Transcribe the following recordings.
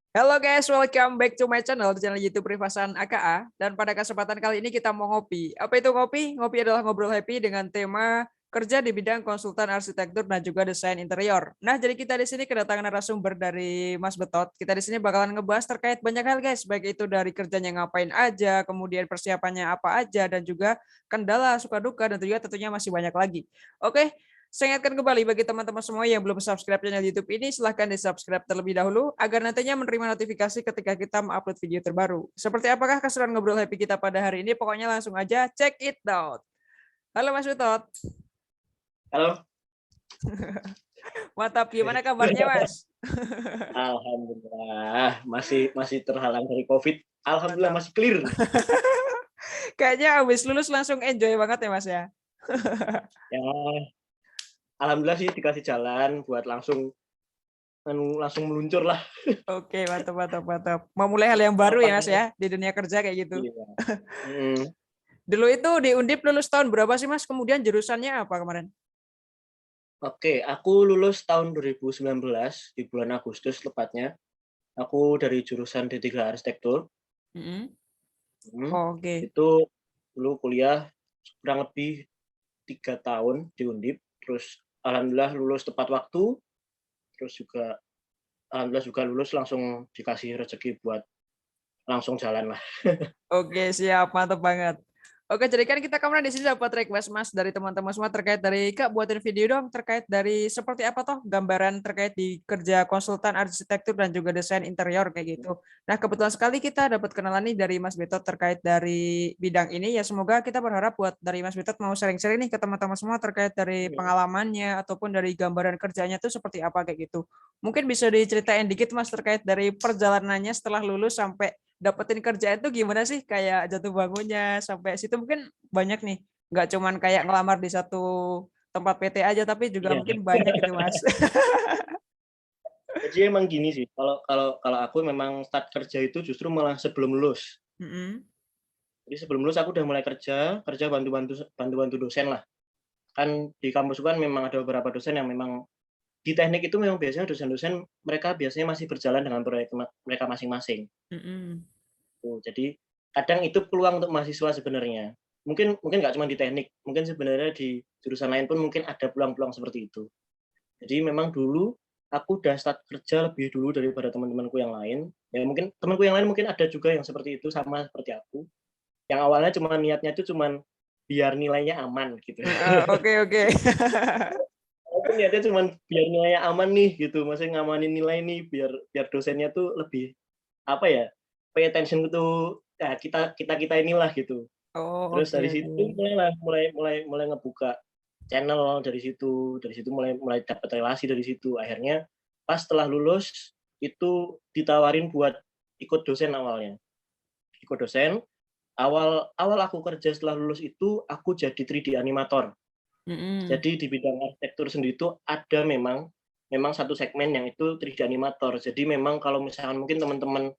Halo guys, welcome back to my channel, di channel YouTube Rifasan AKA. Dan pada kesempatan kali ini kita mau ngopi. Apa itu ngopi? Ngopi adalah ngobrol happy dengan tema kerja di bidang konsultan arsitektur dan juga desain interior. Nah, jadi kita di sini kedatangan narasumber dari Mas Betot. Kita di sini bakalan ngebahas terkait banyak hal guys, baik itu dari kerjanya ngapain aja, kemudian persiapannya apa aja, dan juga kendala, suka duka, dan juga tentunya masih banyak lagi. Oke, saya ingatkan kembali bagi teman-teman semua yang belum subscribe channel YouTube ini, silahkan di-subscribe terlebih dahulu agar nantinya menerima notifikasi ketika kita mengupload video terbaru. Seperti apakah keseruan ngobrol happy kita pada hari ini? Pokoknya langsung aja check it out. Halo Mas Utot. Halo. Mantap, gimana kabarnya Mas? Alhamdulillah masih terhalang dari COVID. Alhamdulillah Mantap. masih clear. Kayaknya habis lulus langsung enjoy banget ya Mas ya. Ya, alhamdulillah sih dikasih jalan buat langsung meluncur lah. Oke, mantap. Mau mulai hal yang baru ya Mas ya di dunia kerja kayak gitu. Iya. Dulu itu di Undip lulus tahun berapa sih Mas? Kemudian jurusannya apa kemarin? Oke, aku lulus tahun 2019 di bulan Agustus tepatnya. Aku dari jurusan D3 Arsitektur. Oke. Itu dulu kuliah kurang lebih 3 tahun di Undip. Terus alhamdulillah lulus tepat waktu. Terus juga alhamdulillah juga lulus langsung dikasih rezeki buat langsung jalan lah. Oke, siap, mantap banget. Oke, jadi kan kita kemarin di sini dapat request Mas dari teman-teman semua terkait dari Kak buatin video dong terkait dari seperti apa toh gambaran terkait di kerja konsultan arsitektur dan juga desain interior kayak gitu. Nah, kebetulan sekali kita dapat kenalan nih dari Mas Betot terkait dari bidang ini ya, semoga kita berharap buat dari Mas Betot mau sharing-sharing nih ke teman-teman semua terkait dari pengalamannya ataupun dari gambaran kerjanya tuh seperti apa kayak gitu. Mungkin bisa diceritain dikit Mas terkait dari perjalanannya setelah lulus sampai dapetin kerjaan itu gimana sih, kayak jatuh bangunnya sampai situ mungkin banyak nih, nggak cuman kayak ngelamar di satu tempat PT aja tapi juga Iya. mungkin banyak gitu Mas. Jadi emang gini sih, kalau kalau kalau aku memang start kerja itu justru malah sebelum lulus. Jadi sebelum lulus aku udah mulai kerja bantu-bantu dosen lah. Kan di kampus kan memang ada beberapa dosen yang memang di teknik itu memang biasanya dosen-dosen mereka biasanya masih berjalan dengan proyek mereka masing-masing. Tuh, jadi kadang itu peluang untuk mahasiswa sebenarnya. Mungkin mungkin nggak cuma di teknik, mungkin sebenarnya di jurusan lain pun mungkin ada peluang-peluang seperti itu. Jadi memang dulu aku udah start kerja lebih dulu daripada teman-temanku yang lain. Ya mungkin temanku yang lain mungkin ada juga yang seperti itu sama seperti aku. Yang awalnya cuma niatnya itu cuma biar nilainya aman gitu. Oke. Aku niatnya cuma biar nilainya aman nih gitu. Maksudnya ngamanin nilai nih biar biar dosennya tuh lebih apa ya? Pay attention to ya kita inilah gitu. Oh, Terus oke dari situ oke. mulai ngebuka channel dari situ mulai mulai dapat relasi dari situ. Akhirnya pas setelah lulus itu ditawarin buat ikut dosen awalnya. Ikut dosen, awal awal aku kerja setelah lulus itu aku jadi 3D animator. Jadi di bidang arsitektur sendiri itu ada memang satu segmen yang itu 3D animator. Jadi memang kalau misalkan mungkin teman-teman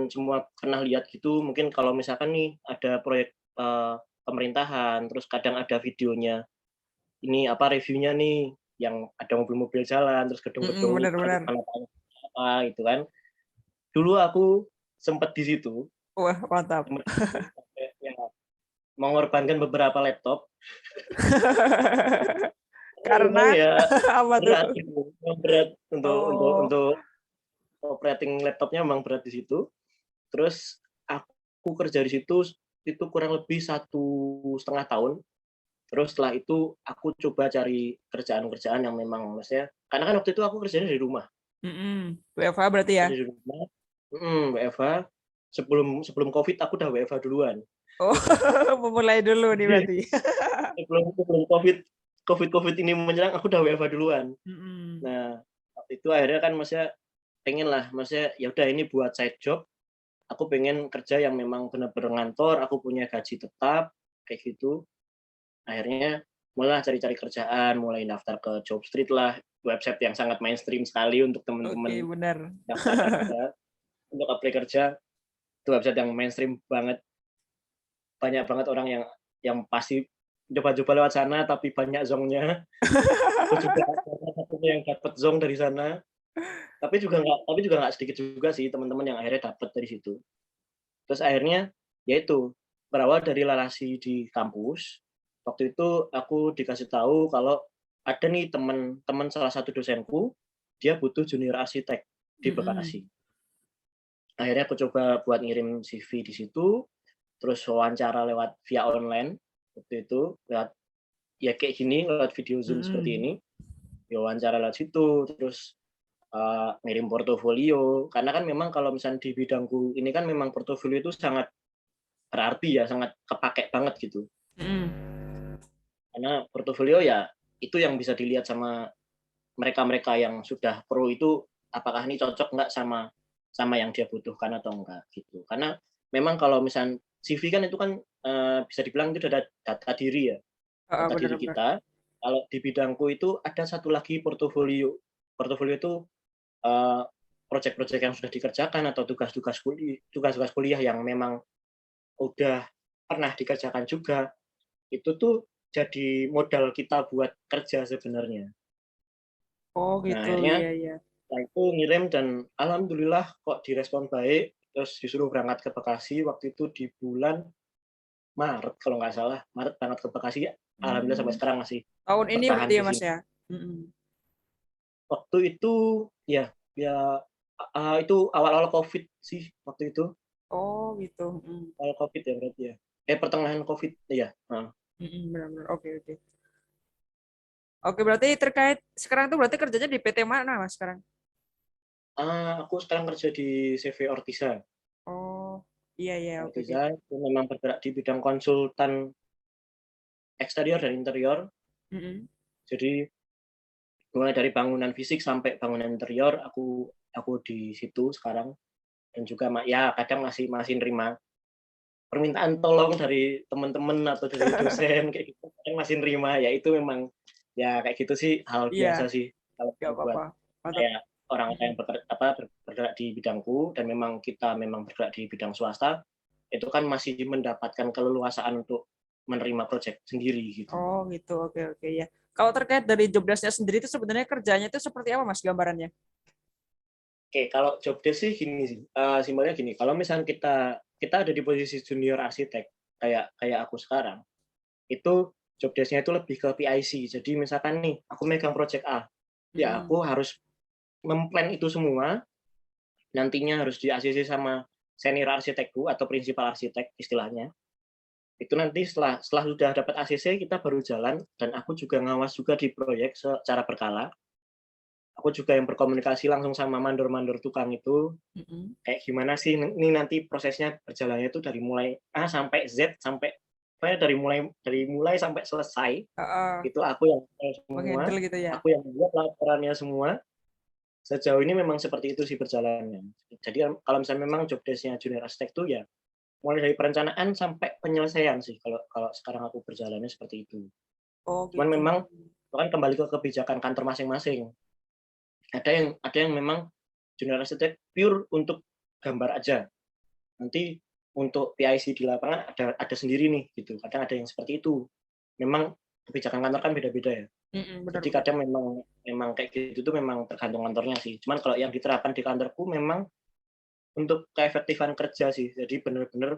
semua pernah lihat gitu, mungkin kalau misalkan nih ada proyek pemerintahan, terus kadang ada videonya, ini apa reviewnya nih, yang ada mobil-mobil jalan, terus gedung-gedung nih Benar-benar. apa gitu kan. Dulu aku sempat di situ, Wah, mantap. sampai ya, mengorbankan beberapa laptop. Karena Memang ya apa tuh? berat gitu, berat Oh. untuk operating laptopnya memang berat di situ. Terus aku kerja di situ itu kurang lebih 1,5 tahun. Terus setelah itu aku coba cari kerjaan-kerjaan yang memang maksudnya karena kan waktu itu aku kerjanya dari rumah. WFH berarti ya? Dari rumah WFH. Sebelum sebelum Covid aku udah WFH duluan. Oh, memulai dulu nih Jadi berarti. sebelum sebelum Covid ini menyerang aku udah WFH duluan. Mm-mm. Nah, waktu itu akhirnya kan maksudnya pengen lah, maksudnya ya udah ini buat side job, aku pengen kerja yang memang benar-benar ngantor, aku punya gaji tetap, kayak gitu. Akhirnya mulai cari-cari kerjaan, mulai daftar ke Jobstreet lah, website yang sangat mainstream sekali untuk Oke, teman-teman benar. daftar kerja, untuk apply kerja, itu website yang mainstream banget. Banyak banget orang yang pasti coba-coba lewat sana tapi banyak zongnya. Aku juga salah satunya yang dapat zong dari sana. Tapi juga nggak sedikit juga sih teman-teman yang akhirnya dapat dari situ. Terus akhirnya, ya itu, berawal dari relasi di kampus, waktu itu aku dikasih tahu kalau ada nih teman salah satu dosenku, dia butuh junior arsitek di Mhm. Bekasi. Akhirnya aku coba buat ngirim CV di situ, terus wawancara lewat via online, waktu itu, lewat ya kayak gini, lewat video Zoom seperti Mhm. ini, ya wawancara lewat situ, terus, ngirim portofolio, karena kan memang kalau misalnya di bidangku ini kan memang portofolio itu sangat berarti ya, sangat kepakai banget gitu. Mhm. Karena portofolio ya itu yang bisa dilihat sama mereka-mereka yang sudah pro itu, apakah ini cocok nggak sama sama yang dia butuhkan atau enggak gitu. Karena memang kalau misal CV kan itu kan, bisa dibilang itu data diri ya, Heeh, data bener diri bener. kita. Kalau di bidangku itu ada satu lagi portofolio. Portofolio itu, eee, projek-projek yang sudah dikerjakan atau tugas-tugas kuliah yang memang udah pernah dikerjakan juga. Itu tuh jadi modal kita buat kerja sebenarnya. Oh Nah, gitu, akhirnya iya iya. setelah itu ngirim dan alhamdulillah kok direspon baik, terus disuruh berangkat ke Bekasi waktu itu di bulan Maret kalau nggak salah, Maret berangkat ke Bekasi, alhamdulillah sampai Mmm, sekarang masih tahun ini bertahan berarti ya, di Mas, sini. ya? Mhm. Waktu itu ya ya, itu awal-awal Covid sih waktu itu, Oh gitu, mhm. awal Covid ya berarti ya? Pertengahan Covid, iya, heeh. Mhm, bener bener, oke oke. Oke, berarti terkait sekarang tuh berarti kerjanya di PT mana, Mas, sekarang? Aku sekarang kerja di CV Ortisa. Oh, iya iya, oke oke. Ortisa itu memang bergerak di bidang konsultan eksterior dan interior. Mhm. Jadi mulai dari bangunan fisik sampai bangunan interior aku di situ sekarang, dan juga ya kadang masih masih nerima permintaan tolong dari teman-teman atau dari dosen kayak gitu, kadang masih nerima, ya itu memang ya kayak gitu sih hal Iya, biasa sih kalau nggak buat apa-apa. Mantap. kayak orang-orang Mhm. yang bergerak di bidangku dan memang kita memang bergerak di bidang swasta, itu kan masih mendapatkan keleluasaan untuk menerima project sendiri gitu. Oh gitu, oke oke, ya. Kalau terkait dari job desk-nya sendiri itu sebenarnya kerjanya itu seperti apa, Mas, gambarannya? Oke, kalau job desk sih gini sih, simpelnya gini, kalau misalnya kita kita ada di posisi junior arsitek, kayak kayak aku sekarang, itu job desk-nya itu lebih ke PIC. Jadi misalkan nih, aku megang project A, ya Mhm. aku harus memplan itu semua, nantinya harus di-ACC sama senior arsitekku atau prinsipal arsitek istilahnya. Itu nanti setelah setelah sudah dapat ACC, kita baru jalan, dan aku juga ngawas juga di proyek secara berkala. Aku juga yang berkomunikasi langsung sama mandor-mandor tukang itu, Mhm. kayak gimana sih ini nanti prosesnya berjalannya itu dari mulai A sampai Z, sampai pokoknya dari mulai sampai selesai, Heeh, itu aku yang tahu semua, meng-handle gitu ya? aku yang membuat laporannya semua. Sejauh ini memang seperti itu sih berjalannya. Jadi kalau misalnya memang job desk-nya junior arsitek itu ya mulai dari perencanaan sampai penyelesaian sih kalau kalau sekarang aku berjalannya seperti itu. Oh Cuman gitu. memang itu kan kembali ke kebijakan kantor masing-masing. Ada yang memang junior arsitek pure untuk gambar aja. Nanti untuk PIC di lapangan ada sendiri nih gitu, kadang ada yang seperti itu. Memang kebijakan kantor kan beda-beda ya. Mhm, bener Jadi bener. kadang memang memang kayak gitu tuh memang tergantung kantornya sih. Cuman kalau yang diterapkan di kantorku memang untuk keefektifan kerja sih. Jadi bener-bener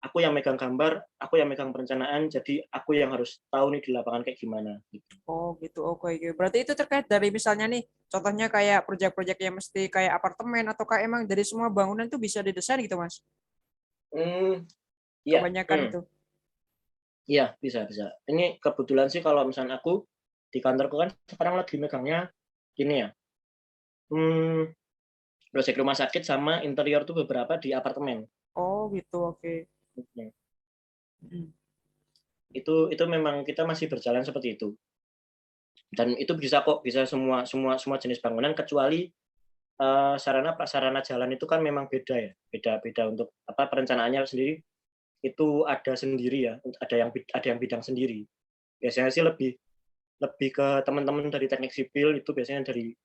aku yang megang gambar, aku yang megang perencanaan, jadi aku yang harus tahu nih di lapangan kayak gimana gitu. Oh gitu, oke oke. Berarti itu terkait dari misalnya nih, contohnya kayak proyek-proyek yang mesti kayak apartemen atau kayak emang dari semua bangunan itu bisa didesain gitu, Mas? Mmm, iya, Kebanyakan itu. iya, bisa bisa. Ini kebetulan sih kalau misalnya aku di kantorku kan sekarang lagi megangnya gini ya, mmm, project rumah sakit sama interior tuh beberapa di apartemen. Oh gitu, oke. Mhm. Mhm. Itu memang kita masih berjalan seperti itu. Dan itu bisa kok, bisa semua semua semua jenis bangunan kecuali, sarana prasarana jalan itu kan memang beda ya, beda-beda untuk apa, perencanaannya sendiri itu ada sendiri ya, ada yang bidang sendiri. Biasanya sih lebih lebih ke teman-teman dari teknik sipil itu biasanya dari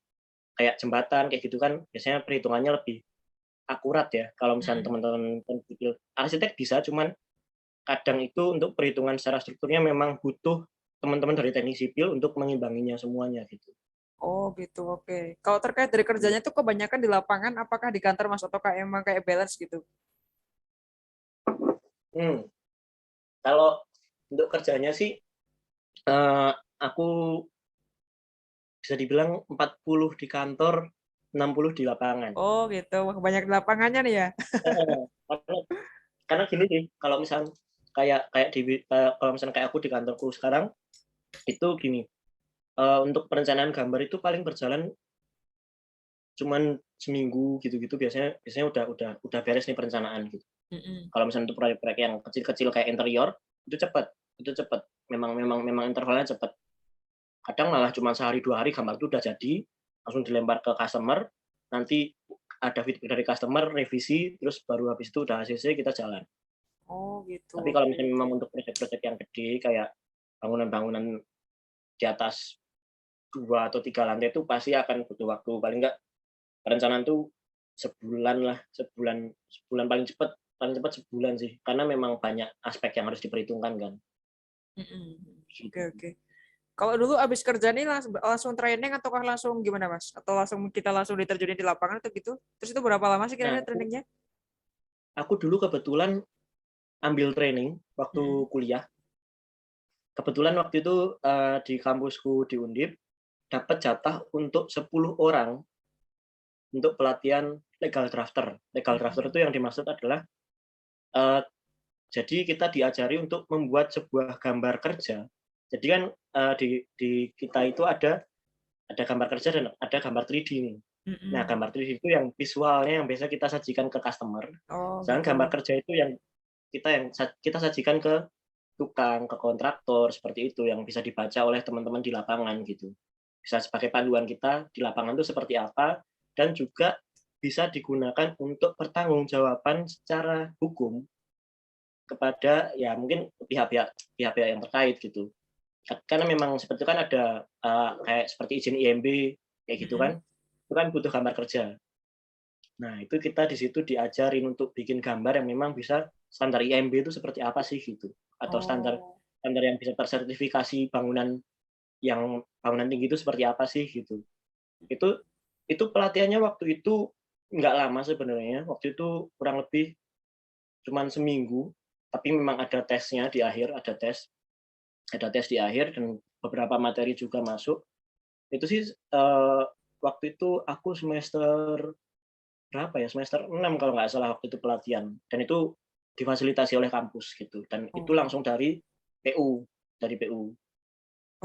kayak jembatan kayak gitu kan biasanya perhitungannya lebih akurat ya kalau misalnya Mhm. teman-teman teknik sipil. Arsitek bisa, cuman kadang itu untuk perhitungan secara strukturnya memang butuh teman-teman dari teknik sipil untuk mengimbanginya semuanya gitu. Oh gitu, oke. Kalau terkait dari kerjanya tuh kebanyakan di lapangan, apakah di kantor Mas atau kayak emang kayak balance gitu? Hmm, kalau untuk kerjanya sih, aku bisa dibilang 40 di kantor, 60 di lapangan. Oh gitu, wah banyak di lapangannya nih ya. Heeh, karena gini sih, kalau misal kayak kayak di kalau misalnya kayak aku di kantorku sekarang, itu gini, untuk perencanaan gambar itu paling berjalan cuman seminggu gitu-gitu biasanya biasanya udah beres nih perencanaan gitu. Mm-mm. Kalau misalnya untuk proyek-proyek yang kecil-kecil kayak interior, itu cepet, memang intervalnya cepet. Kadang malah cuma sehari, 2 hari gambar itu udah jadi, langsung dilempar ke customer, nanti ada feedback dari customer, revisi, terus baru habis itu udah ACC kita jalan. Oh gitu, Tapi kalau oke misalnya oke. memang untuk proyek-proyek yang gede kayak bangunan-bangunan di atas 2 atau 3 lantai itu pasti akan butuh waktu, paling enggak perencanaan tuh sebulan lah, sebulan sebulan paling cepat sebulan sih, karena memang banyak aspek yang harus diperhitungkan kan, Mm-mm. Oke gitu. oke. Kalau dulu abis kerja nih langsung, langsung training ataukah langsung gimana Mas? Atau langsung kita langsung diterjunin di lapangan atau gitu? Terus itu berapa lama sih Nah, kira-kira trainingnya? aku dulu kebetulan ambil training waktu Mm-mm. kuliah. Kebetulan waktu itu, di kampusku di Undip, dapat jatah untuk 10 orang untuk pelatihan legal drafter. Legal drafter Mm-mm. itu yang dimaksud adalah, eee, jadi kita diajari untuk membuat sebuah gambar kerja. Jadi kan, di kita itu ada gambar kerja dan ada gambar 3D nih. Nah, Mm-mm. gambar 3D itu yang visualnya yang biasa kita sajikan ke customer, Oh sedangkan gitu. gambar kerja itu yang kita sajikan ke tukang, ke kontraktor, seperti itu, yang bisa dibaca oleh teman-teman di lapangan gitu. Bisa sebagai panduan kita di lapangan itu seperti apa, dan juga bisa digunakan untuk pertanggungjawaban secara hukum kepada ya mungkin pihak-pihak yang terkait gitu. Karena memang seperti itu kan ada, kayak seperti izin IMB kayak gitu Mm-mm. kan, itu kan butuh gambar kerja. Nah, itu kita di situ diajarin untuk bikin gambar yang memang bisa standar IMB itu seperti apa sih gitu, atau standar Oh. standar yang bisa tersertifikasi bangunan tinggi itu seperti apa sih gitu. Itu itu pelatihannya waktu itu nggak lama sebenarnya, waktu itu kurang lebih cuman seminggu, tapi memang ada tesnya di akhir, ada tes di akhir dan beberapa materi juga masuk. Itu sih, waktu itu aku semester berapa ya, semester 6 kalau nggak salah waktu itu pelatihan, dan itu difasilitasi oleh kampus gitu, dan itu Oh. langsung PU, dari PU.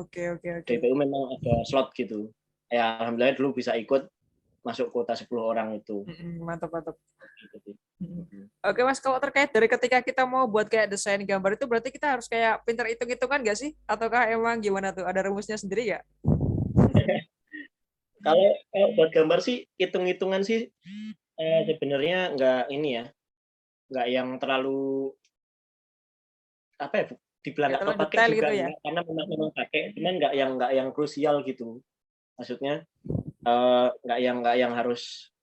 Oke oke oke. Dari PU memang ada slot gitu. Ya alhamdulillah dulu bisa ikut masuk kuota 10 orang itu, Mm-mm. Mantap mantap. gitu sih. Mm. Mhm. Oke Mas, kalau terkait dari ketika kita mau buat kayak desain gambar itu berarti kita harus kayak pinter hitung-hitungan nggak sih? Ataukah emang gimana tuh? Ada rumusnya sendiri nggak? Kalau kalau buat gambar sih hitung-hitungan sih, sebenarnya nggak ini ya, nggak yang terlalu apa ya, dibilang Nggak nggak terlalu kepakai detail juga gitu ya? enggak, karena memang pakai, cuman nggak yang krusial gitu. Maksudnya, nggak yang harus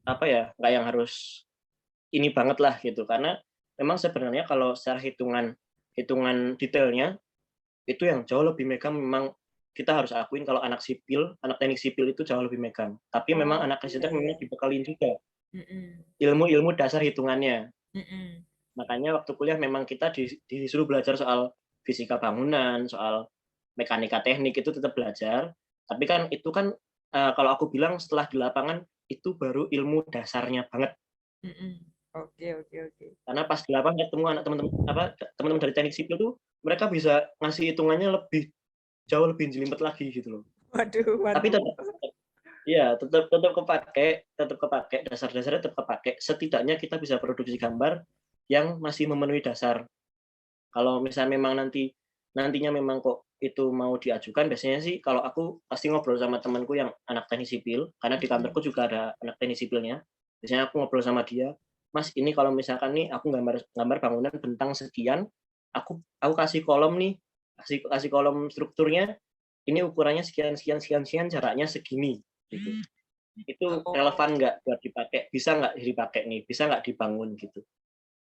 apa ya, nggak yang harus ini banget lah gitu, karena memang sebenarnya kalau secara hitungan hitungan detailnya, itu yang jauh lebih megang memang kita harus akuin kalau anak teknik sipil itu jauh lebih megang. Tapi memang Oh anak iya arsitek iya. memang dibekalin juga Mm-mm. ilmu-ilmu dasar hitungannya. Mm-mm. Makanya waktu kuliah memang kita disuruh belajar soal fisika bangunan, soal mekanika teknik itu tetap belajar. Tapi kan itu kan, kalau aku bilang setelah di lapangan itu baru ilmu dasarnya banget. Mm-mm. Oke oke oke. Karena pas di lapangan ketemu anak teman-teman dari teknik sipil tuh, mereka bisa ngasih hitungannya jauh lebih jelimet lagi gitu loh. Waduh Tapi waduh. tetap iya, tetap kepake, dasar-dasarnya tetap kepake, setidaknya kita bisa produksi gambar yang masih memenuhi dasar. Kalau misalnya memang nantinya memang kok itu mau diajukan, biasanya sih kalau aku pasti ngobrol sama temanku yang anak teknik sipil, karena di Mm-mm. kantorku juga ada anak teknik sipilnya. Biasanya aku ngobrol sama dia, "Mas, ini kalau misalkan nih aku gambar gambar bangunan bentang sekian, aku kasih kolom nih, kasih kasih kolom strukturnya, ini ukurannya sekian sekian sekian sekian, jaraknya segini." Gitu. Itu Oh, relevan nggak buat dipakai? Bisa nggak dipakai nih? Bisa nggak dibangun gitu.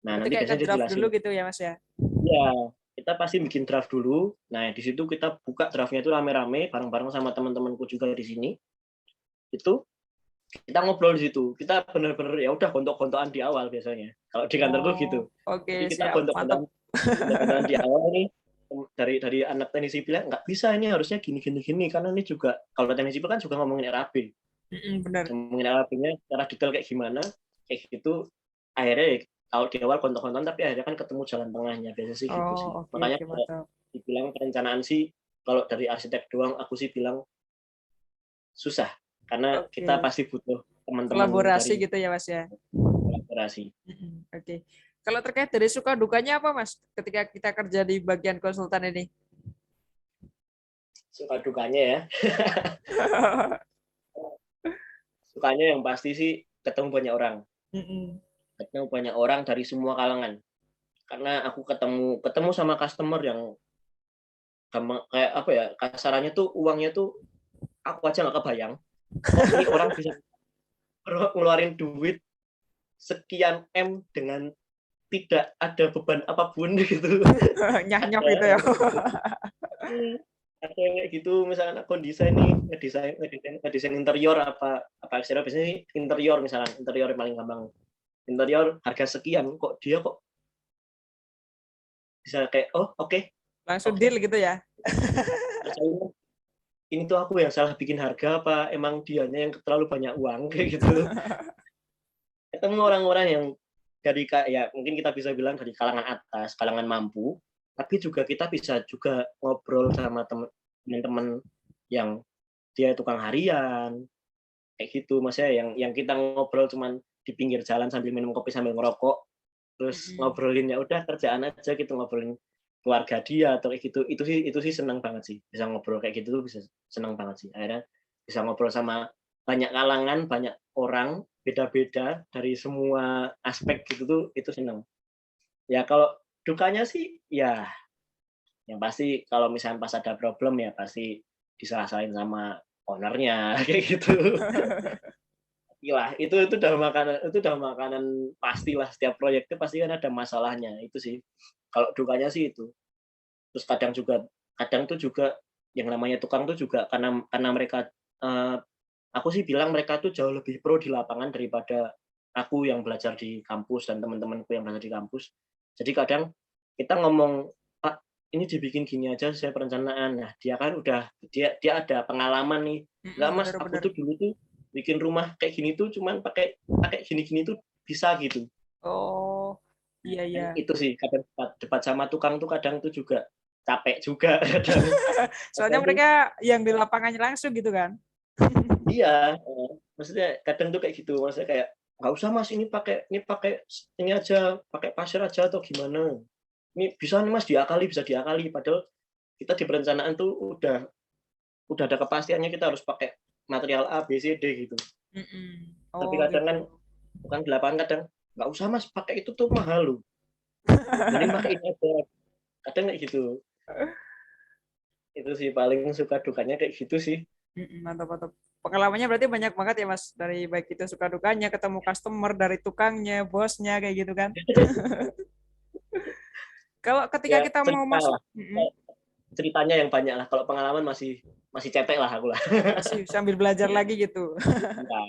Nah, berarti nanti kayak biasanya dia ngedraft dulu jelasin. gitu ya Mas ya? Iya. kita pasti bikin draft dulu. Nah, di situ kita buka draftnya itu rame-rame bareng-bareng sama teman-temanku juga di sini. Itu kita ngobrol di situ. Kita benar-benar ya udah gontok-gontokan di awal biasanya. Kalau di kantorku gitu. Oh, oke, Jadi kita siap. Mantap. gontok-gontokan di awal nih dari anak teknik sipil nggak bisa ini harusnya gini gini gini karena ini juga kalau teknik sipil kan juga ngomongin RAB. Benar. Ngomongin RAB-nya secara detail kayak gimana, kayak gitu. Akhirnya kalau di awal gontok-gontokan tapi akhirnya kan ketemu jalan tengahnya biasa sih gitu sih. Oh, oke, Makanya oke, kalau mantap. dibilang perencanaan sih kalau dari arsitek doang aku sih bilang susah karena kita Oke. pasti butuh teman-teman Kolaborasi dari gitu ya, Mas ya. kolaborasi. Oke. Kalau terkait dari suka dukanya apa, Mas, ketika kita kerja di bagian konsultan ini? Suka dukanya ya. Sukanya yang pasti sih ketemu banyak orang. Ketemu banyak orang dari semua kalangan. Karena aku ketemu sama customer yang kayak apa ya, kasarannya tuh uangnya tuh aku aja nggak kebayang. Kok ini orang bisa ngeluarin duit sekian M dengan tidak ada beban apapun gitu. Nyah-nyok Ada gitu ya. yang ada yang kayak gitu, misalkan aku desain nih, ngedesain interior apa eksterior, biasanya sih interior misalkan, interior yang paling gampang. Interior harga sekian, kok dia kok bisa kayak, oh oke, Langsung deal gitu ya. kerjain. Ini tuh aku yang salah bikin harga apa emang dianya yang terlalu banyak uang kayak gitu. Ketemu orang-orang yang dari ya mungkin kita bisa bilang dari kalangan atas, kalangan mampu, tapi juga kita bisa juga ngobrol sama teman-teman yang dia tukang harian, kayak gitu. Maksudnya yang kita ngobrol cuman di pinggir jalan sambil minum kopi sambil ngerokok, terus ngobrolin ya udah kerjaan aja gitu, ngobrolin keluarga dia atau kayak gitu. Itu sih senang banget sih. Bisa ngobrol kayak gitu tuh bisa senang banget sih. Akhirnya bisa ngobrol sama banyak kalangan, banyak orang beda-beda dari semua aspek gitu tuh itu senang. Ya kalau dukanya sih ya yang pasti kalau misalnya pas ada problem ya pasti disalah-salahin sama ownernya kayak gitu. Iyalah, itu udah makanan pastilah setiap proyek itu pasti kan ada masalahnya, itu sih. Kalau dukanya sih itu. Terus kadang tuh juga yang namanya tukang tuh juga karena mereka, eee, aku sih bilang mereka tuh jauh lebih pro di lapangan daripada aku yang belajar di kampus dan teman-temanku yang belajar di kampus. Jadi kadang kita ngomong, "Pak, ini dibikin gini aja sesuai perencanaan." Nah, dia kan dia ada pengalaman nih, "Enggak Mas, aku Bener-bener. tuh dulu tuh bikin rumah kayak gini tuh cuman pakai pakai gini-gini tuh bisa," gitu. Oh, iya, Dan iya. itu sih kadang debat sama tukang tuh kadang tuh juga capek juga kadang. Soalnya Kadang tuh mereka yang di lapangannya langsung gitu kan. iya, maksudnya kadang tuh kayak gitu, maksudnya kayak, "Nggak usah Mas, ini pakai ini aja, pakai pasir aja atau gimana. Ini bisa nih Mas diakali, bisa diakali." Padahal kita di perencanaan tuh udah ada kepastiannya kita harus pakai material A, B, C, D gitu. Tapi Oh kadang gitu. kan bukan di lapangan kadang, "Nggak usah Mas, pakai itu tuh mahal loh, mending pakai ini aja." Kadang kayak gitu. Itu sih paling suka dukanya kayak gitu sih. Mantap, mantap. Pengalamannya berarti banyak banget ya, Mas. Dari baik itu suka dukanya, ketemu customer, dari tukangnya, bosnya, kayak gitu kan. Kalau ketika Ya kita mau cerita masuk, lah, ceritanya yang banyak lah, kalau pengalaman masih masih cetek lah aku lah. masih sambil belajar lagi gitu. Iya.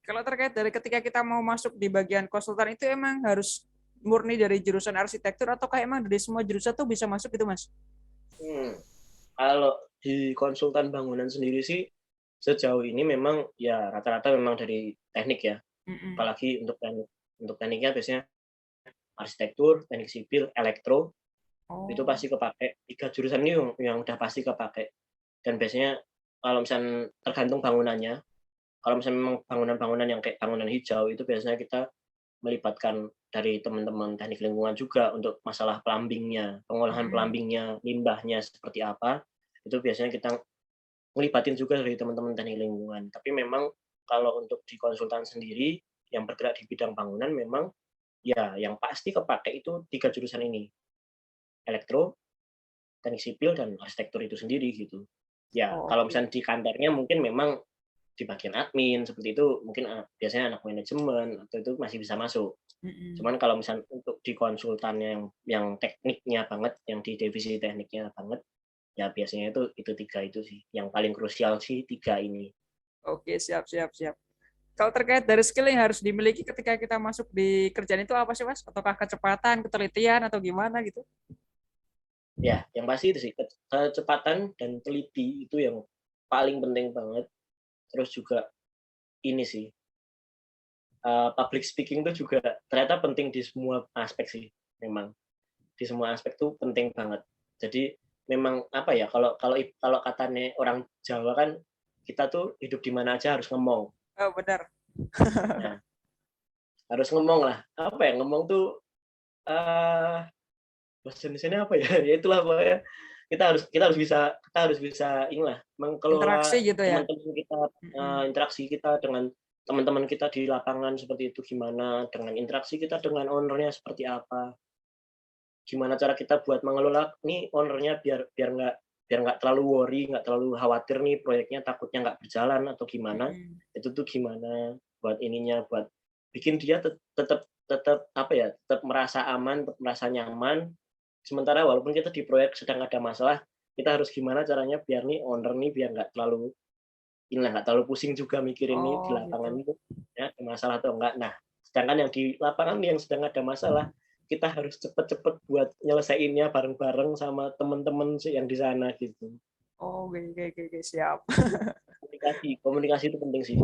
Kalau terkait dari ketika kita mau masuk di bagian konsultan itu emang harus murni dari jurusan arsitektur ataukah emang dari semua jurusan tuh bisa masuk gitu, Mas? Hmm, kalau di konsultan bangunan sendiri sih, sejauh ini memang ya rata-rata memang dari teknik ya, Mm-mm. apalagi untuk tekniknya biasanya arsitektur, teknik sipil, elektro, itu Oh, pasti kepakai. 3 jurusan ini yang udah pasti kepakai. Dan biasanya kalau misalnya tergantung bangunannya, kalau misalnya memang bangunan-bangunan yang kayak bangunan hijau itu biasanya kita melibatkan dari teman-teman teknik lingkungan juga untuk masalah plumbing-nya, pengolahan mm-mm. plumbing-nya, limbahnya seperti apa, itu biasanya kita ngelibatin juga dari teman-teman teknik lingkungan. Tapi memang kalau untuk di konsultan sendiri yang bergerak di bidang bangunan memang ya yang pasti kepakai itu 3 jurusan ini, elektro, teknik sipil, dan arsitektur itu sendiri gitu. Ya Oh, kalau oke. misalnya di kantornya mungkin memang di bagian admin seperti itu mungkin biasanya anak manajemen atau itu masih bisa masuk. Cuman kalau misalnya untuk di konsultannya yang tekniknya banget, yang di divisi tekniknya banget, ya biasanya itu 3 itu sih, yang paling krusial sih 3 ini. Oke, siap, siap, siap. Kalau terkait dari skill yang harus dimiliki ketika kita masuk di kerjaan itu apa sih, Mas? Ataukah kecepatan, ketelitian, atau gimana gitu? Ya, yang pasti itu sih, kecepatan dan teliti itu yang paling penting banget. Terus juga ini sih, public speaking itu juga ternyata penting di semua aspek sih, memang. Di semua aspek tuh penting banget. Jadi memang apa ya, kalau kalau kalau katanya orang Jawa kan, kita tuh hidup di mana aja harus ngomong. Oh, benar. Nah, harus ngomong lah. Apa ya, ngomong tuh, bahasa Indonesianya apa ya? Ya itulah pokoknya kita harus bisa inilah Interaksi mengelola gitu ya. teman-teman kita, interaksi kita dengan teman-teman kita di lapangan seperti itu gimana, dengan interaksi kita dengan owner-nya seperti apa, gimana cara kita buat mengelola nih owner-nya biar biar nggak terlalu worry, nggak terlalu khawatir nih proyeknya takutnya nggak berjalan atau gimana, itu tuh gimana buat ininya, buat bikin dia tetap tetap apa ya, tetap merasa aman, tetap merasa nyaman. Sementara walaupun kita di proyek sedang ada masalah, kita harus gimana caranya biar nih owner nih biar nggak terlalu pusing juga mikirin nih di Oh, lapangan gitu. itu ya ada masalah atau enggak. Nah, sedangkan yang di lapangan nih yang sedang ada masalah, kita harus cepet-cepet buat nyelesainnya bareng-bareng sama teman-teman yang di sana gitu. Oh, oke, oke, oke, oke, siap. Komunikasi, komunikasi itu penting sih,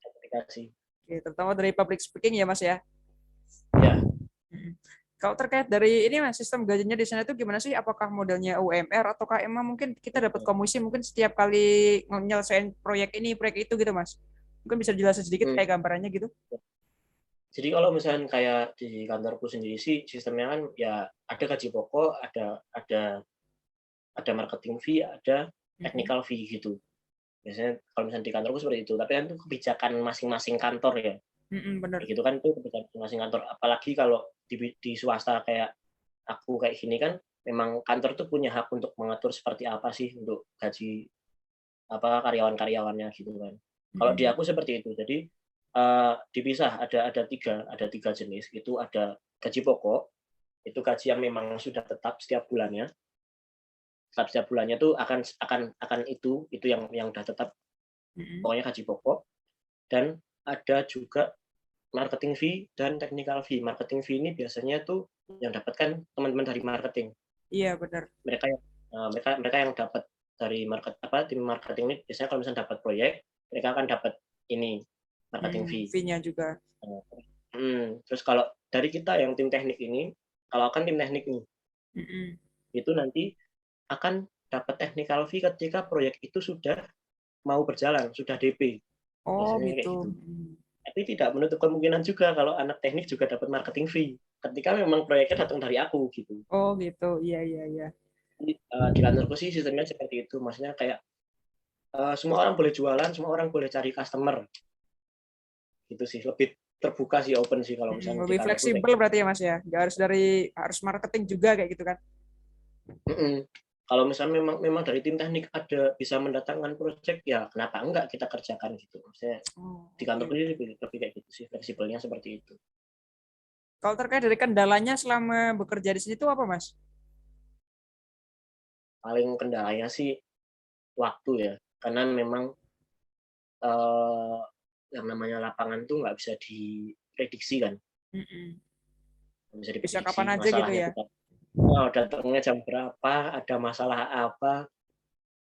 komunikasi. Oke, terutama dari public speaking ya, Mas ya. Ya, Mm. Kalau terkait dari ini Mas, sistem gajinya di sana itu gimana sih? Apakah modelnya UMR ataukah emang mungkin kita dapat komisi mungkin setiap kali nyelesain proyek ini, proyek itu gitu, Mas? Mungkin bisa jelasin sedikit hmm. kayak gambarannya gitu? Jadi kalau misalnya kayak di kantorku sendiri sih sistemnya kan ya ada gaji pokok, ada marketing fee, ada Mm-mm. technical fee gitu. Biasanya kalau misalnya di kantorku seperti itu, tapi kan itu kebijakan masing-masing kantor ya. Mm-mm, bener. Kayak gitu kan itu kebijakan masing-masing kantor. Apalagi kalau di swasta kayak aku kayak gini kan, memang kantor tuh punya hak untuk mengatur seperti apa sih untuk gaji apa karyawan-karyawannya gitu kan. Kalau di Mm-mm. aku seperti itu. Jadi dipisah ada tiga jenis. Itu ada gaji pokok, itu gaji yang memang sudah tetap setiap bulannya. Setiap bulannya tuh akan itu yang udah tetap, Mm-mm. pokoknya gaji pokok. Dan ada juga marketing fee dan technical fee. Marketing fee ini biasanya tuh yang dapatkan teman-teman dari marketing. Iya, bener. Mereka yang mereka yang dapat dari tim marketing ini biasanya kalau misalnya dapat proyek, mereka akan dapat ini marketing fee. Fee-nya juga. Terus kalau dari kita yang tim teknik ini, kalau akan tim teknik nih, Mm-mm. itu nanti akan dapat technical fee ketika proyek itu sudah mau berjalan, sudah DP. Oh, Biasanya kayak gitu. gitu. Tapi tidak menutup kemungkinan juga kalau anak teknik juga dapat marketing fee. Ketika memang proyeknya datang dari aku gitu. Oh, gitu. Iya, iya, iya. Jadi, di kantorku sih sistemnya seperti itu. Maksudnya kayak semua orang boleh jualan, semua orang boleh cari customer. Gitu sih. Lebih terbuka sih, open sih kalau misalnya di Lebih kantorku kayak fleksibel gitu. berarti ya, Mas ya. Nggak harus harus marketing juga kayak gitu kan? Kalau misalnya memang dari tim teknik ada bisa mendatangkan proyek, ya kenapa enggak kita kerjakan gitu. Maksudnya Oh, di oke, kantorku ini oke. lebih kayak gitu sih, fleksibelnya seperti itu. Kalau terkait dari kendalanya selama bekerja di sini itu apa, Mas? Paling kendalanya sih waktu ya, karena memang eh, yang namanya lapangan tuh nggak bisa diprediksi kan, Mm-mm. nggak bisa Bisa diprediksi kapan aja gitu masalahnya ya? tuh datangnya jam berapa, ada masalah apa,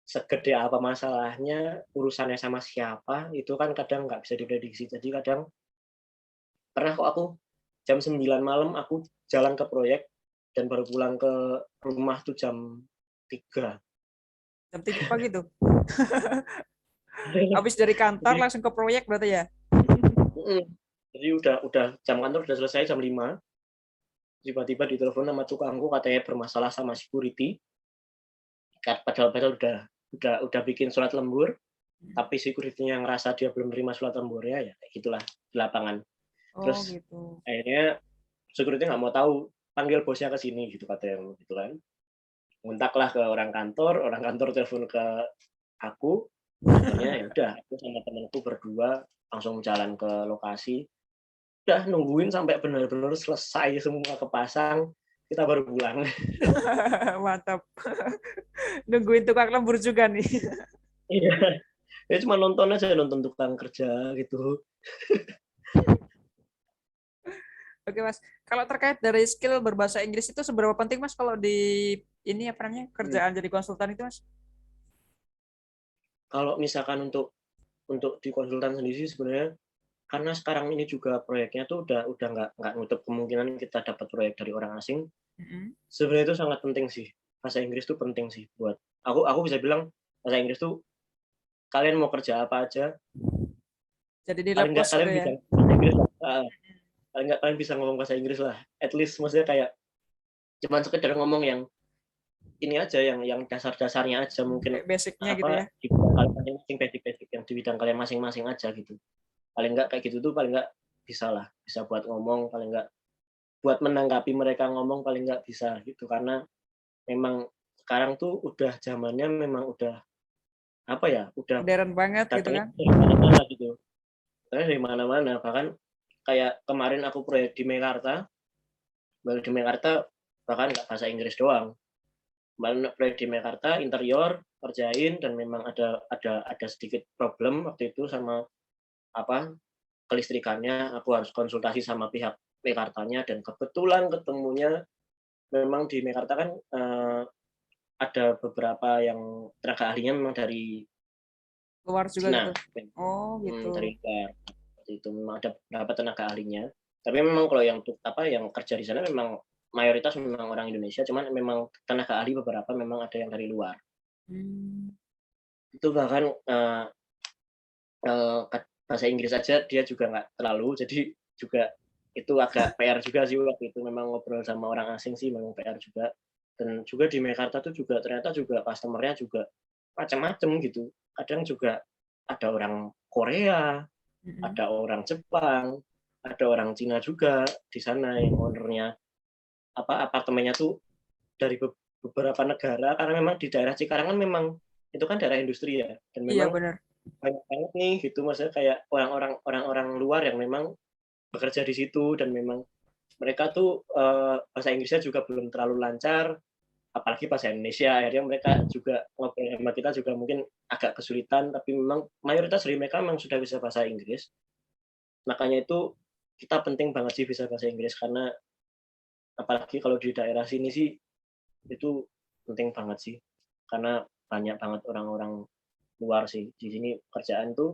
segede apa masalahnya, urusannya sama siapa, itu kan kadang nggak bisa diprediksi. Jadi kadang pernah kok aku jam 9 malam aku jalan ke proyek dan baru pulang ke rumah tuh jam 3. Jam 3 pagi tuh. Habis dari kantor Jadi langsung ke proyek berarti ya? jadi udah jam kantor udah selesai jam 5, tiba-tiba ditelepon sama tukangku katanya bermasalah sama security. Padahal udah bikin surat lembur, tapi security-nya ngerasa dia belum terima surat lemburnya, ya kayak gitulah di lapangan. Oh, Terus gitu. akhirnya security nggak mau tahu, panggil bosnya ke sini gitu katanya gitu kan. Ngontaklah ke orang kantor telepon ke aku. Akhirnya ya udah aku sama temanku berdua langsung jalan ke lokasi. udah nungguin sampai benar-benar selesai semua kepasang, kita baru pulang. Mantap. Nungguin tukang lembur juga nih. Iya, ya cuma nonton aja, nonton tukang kerja gitu. Oke Mas, kalau terkait dari skill berbahasa Inggris itu seberapa penting Mas kalau di ini apa namanya kerjaan jadi konsultan itu Mas? Kalau misalkan untuk di konsultan sendiri sebenarnya karena sekarang ini juga proyeknya tuh udah nggak nutup kemungkinan kita dapat proyek dari orang asing. Mm-mm. Sebenarnya itu sangat penting sih. Bahasa Inggris tuh penting sih buat aku bisa bilang bahasa Inggris tuh kalian mau kerja apa aja, Jadi di paling nggak plus gitu kalian ya. bisa bahasa Inggris lah. Paling nggak kalian bisa ngomong bahasa Inggris lah. At least maksudnya kayak cuman sekedar ngomong yang ini aja yang dasar-dasarnya aja mungkin Kayak basicnya gitu ya. apa di bidang kalian masing-masing basic-basic yang di bidang kalian masing-masing aja gitu. Paling nggak kayak gitu tuh paling nggak bisa lah, bisa buat ngomong, paling nggak buat menanggapi mereka ngomong paling nggak bisa gitu karena memang sekarang tuh udah zamannya memang udah apa ya udah Modern banget gitu datangnya kan. dari mana-mana gitu datangnya dari mana-mana bahkan kayak kemarin aku proyek di Mekarta baru di Mekarta bahkan nggak bahasa Inggris doang kemarin proyek di Mekarta interior kerjain dan memang ada sedikit problem waktu itu sama apa kelistrikannya aku harus konsultasi sama pihak Mekartanya dan kebetulan ketemunya memang di Mekarta kan ada beberapa yang tenaga ahlinya memang dari Luar juga Cina, gitu. Oh dari gitu. luar. Seperti itu memang ada beberapa tenaga ahlinya. Tapi memang kalau yang apa yang kerja di sana memang mayoritas memang orang Indonesia, cuman memang tenaga ahli beberapa memang ada yang dari luar. Hmm. Itu bahkan bahasa Inggris aja dia juga nggak terlalu, jadi juga itu agak PR juga sih waktu itu memang ngobrol sama orang asing sih memang PR juga. Dan juga di Mekarta tuh juga ternyata juga customer-nya juga macam-macam gitu. Kadang juga ada orang Korea, Mm-mm. ada orang Jepang, ada orang Cina juga di sana yang ownernya apa apartemennya tuh dari beberapa negara karena memang di daerah Cikarang kan memang itu kan daerah industri ya dan Iya memang benar. banyak banget nih gitu maksudnya kayak orang-orang luar yang memang bekerja di situ dan memang mereka tuh bahasa Inggrisnya juga belum terlalu lancar apalagi bahasa Indonesia akhirnya mereka juga ngobrol sama kita juga mungkin agak kesulitan tapi memang mayoritas dari mereka memang sudah bisa bahasa Inggris makanya itu kita penting banget sih bisa bahasa Inggris karena apalagi kalau di daerah sini sih itu penting banget sih karena banyak banget orang-orang luar sih di sini kerjaan tuh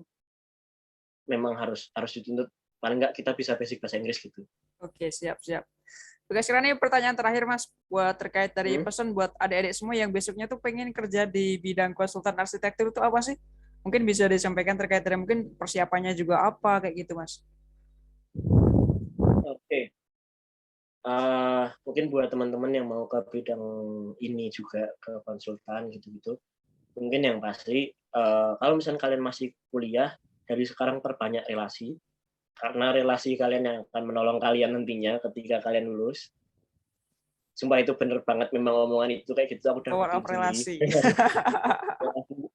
memang harus dituntut paling nggak kita bisa basic bahasa Inggris gitu. Oke, siap, siap. Oke, sekarang ini pertanyaan terakhir Mas, buat terkait dari Hmm? pesan buat adik-adik semua yang besoknya tuh pengen kerja di bidang konsultan arsitektur itu apa sih? Mungkin bisa disampaikan terkait dari mungkin persiapannya juga apa kayak gitu Mas. Oke, mungkin buat teman-teman yang mau ke bidang ini juga ke konsultan gitu-gitu, mungkin yang pasti kalau misalnya kalian masih kuliah dari sekarang perbanyak relasi karena relasi kalian yang akan menolong kalian nantinya ketika kalian lulus. Sumpah itu bener banget memang omongan itu kayak gitu aku udah Power buktiin of sendiri. relasi.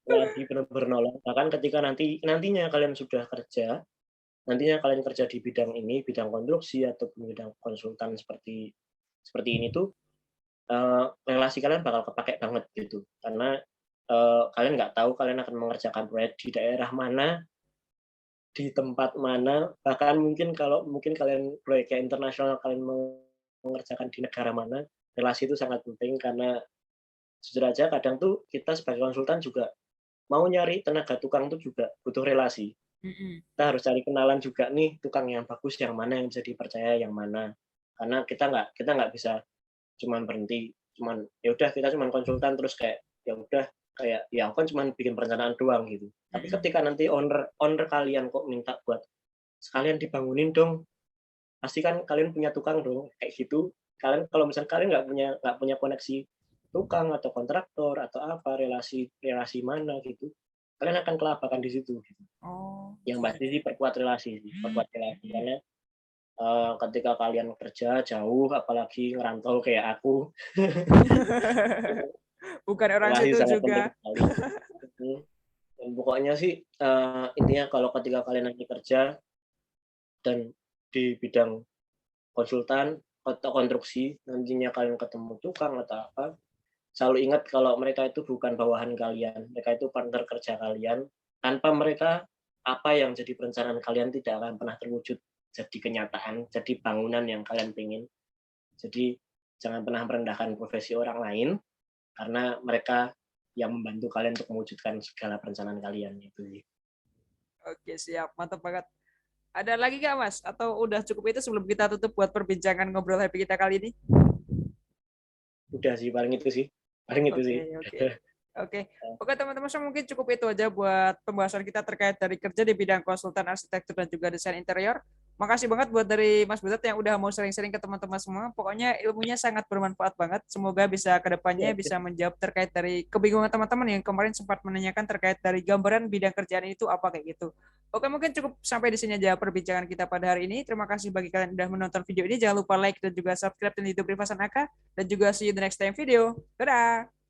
Relasi benar-benar nolong. Bahkan ketika nantinya kalian sudah kerja, nantinya kalian kerja di bidang ini, bidang konstruksi atau bidang konsultan seperti seperti ini tuh relasi kalian bakal kepake banget gitu. Karena kalian nggak tahu kalian akan mengerjakan proyek di daerah mana, di tempat mana, bahkan mungkin kalian proyeknya internasional kalian mengerjakan di negara mana, relasi itu sangat penting karena jujur aja kadang tuh kita sebagai konsultan juga mau nyari tenaga tukang tuh juga butuh relasi. Mm-mm. Kita harus cari kenalan juga nih tukang yang bagus yang mana yang bisa dipercaya yang mana. Karena kita nggak bisa cuman berhenti cuman ya udah kita cuman konsultan terus kayak ya udah kayak ya aku kan cuman bikin perencanaan doang gitu. Tapi Mm-mm. ketika nanti owner owner kalian kok minta buat sekalian dibangunin dong, pasti kan kalian punya tukang dong kayak gitu. Kalian kalau misalnya kalian nggak punya koneksi tukang atau kontraktor atau apa relasi relasi mana gitu, kalian akan kelabakan di situ. Gitu. Oh, Yang pasti gitu. sih perkuat relasi karena ketika kalian kerja jauh, apalagi ngerantau kayak aku, Bukan orang relasi situ sangat penting juga. sekali. Dan pokoknya sih intinya kalau ketika kalian nanti kerja dan di bidang konsultan atau konstruksi, nantinya kalian ketemu tukang atau apa, selalu ingat kalau mereka itu bukan bawahan kalian, mereka itu partner kerja kalian. Tanpa mereka, apa yang jadi perencanaan kalian tidak akan pernah terwujud jadi kenyataan, jadi bangunan yang kalian pengen. Jadi jangan pernah merendahkan profesi orang lain, karena mereka yang membantu kalian untuk mewujudkan segala perencanaan kalian itu. Oke, siap. Mantap banget. Ada lagi nggak, Mas? Atau udah cukup itu sebelum kita tutup buat perbincangan ngobrol happy kita kali ini? Udah sih, paling itu sih. Paling itu Oke, sih. oke. Oke, oke teman-teman, mungkin cukup itu aja buat pembahasan kita terkait dari kerja di bidang konsultan arsitektur dan juga desain interior. Makasih banget buat dari Mas Butet yang udah mau sering-sering ke teman-teman semua. Pokoknya ilmunya sangat bermanfaat banget. Semoga bisa ke depannya bisa menjawab terkait dari kebingungan teman-teman yang kemarin sempat menanyakan terkait dari gambaran bidang kerjaan itu apa kayak gitu. Oke, mungkin cukup sampai di sini aja perbincangan kita pada hari ini. Terima kasih bagi kalian yang udah menonton video ini. Jangan lupa like dan juga subscribe di YouTube Rifasan Aka. Dan juga see you the next time video. Dadah!